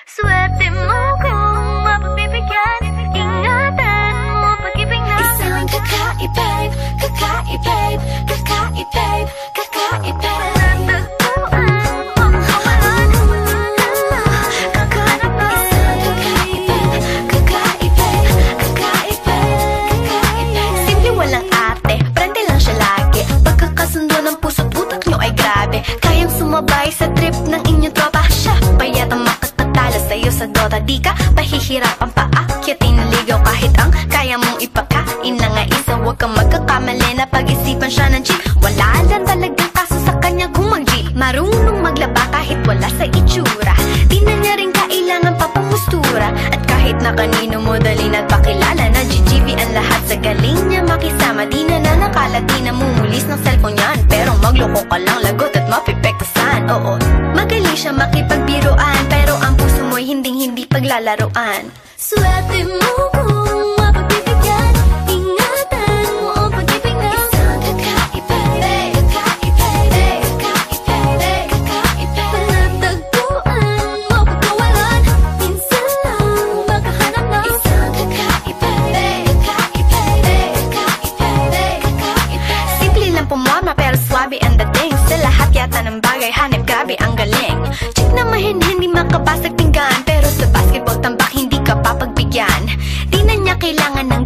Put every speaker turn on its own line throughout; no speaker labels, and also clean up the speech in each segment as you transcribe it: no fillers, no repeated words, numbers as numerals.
Swerte mo kung mapagbibigyan. Ingatan mo pag-ibig na
Isang kakaibig, kakaibig, kakaibig, kakaibig.
natagpuan mo kawalan. Kakahanap na
Isang kakaibig, kakaibig, kakaibig, kakaibig.
Simple walang ate, prende lang siya lagi. Pagkakasundo ng puso't utak nyo ay grabe. Kayang sumabay sa trip ng inyong tropa. Siya payat ang makatatalo sa'yo sa Dota. Di ka pahihirapan pa akyatin na ligaw. Kahit ang kaya mong ipakain na nga isa. Huwag kang magkakamali na pag-isipan siya ng cheat. Wala lang talagang kaso sa kanya kung mag-jeep. Marunong maglaba kahit wala sa itsura. Di na niya rin kailangan papamustura. At kahit na kanino mo dali na't pakilala na GGV ang lahat sa galing niya makisama. Di na nakala, di na mumulis ng cellphone yan. Pero magloko ka lang, lagot at mapipektasan. Oo, magaling siya makipagbiruan. Pero ang puso mo'y hindi paglalaroan.
swerte mo kung mapagbibigyan. Ingatan mo ang pag-ibig na
Isang kakaibig, kakaibig, kakaibig, kakaibig.
natagpuan mo pagkawalan. Minsan lang makahanap na
Isang kakaibig, kakaibig, kakaibig, kakaibig.
Simple lang pumorma pero swabe ang dating. Sa lahat yata ng bagay hanip grabe ang galing. Chick na hindi makabasag pinggan. Pero sa basketball tambak hindi ka papagbigyan. Di na niya kailangan ng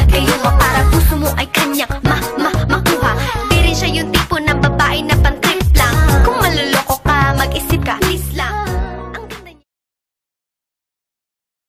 gayuma para puso mo ay kanyang makuha. Di rin siya yung tipo ng babae na pantay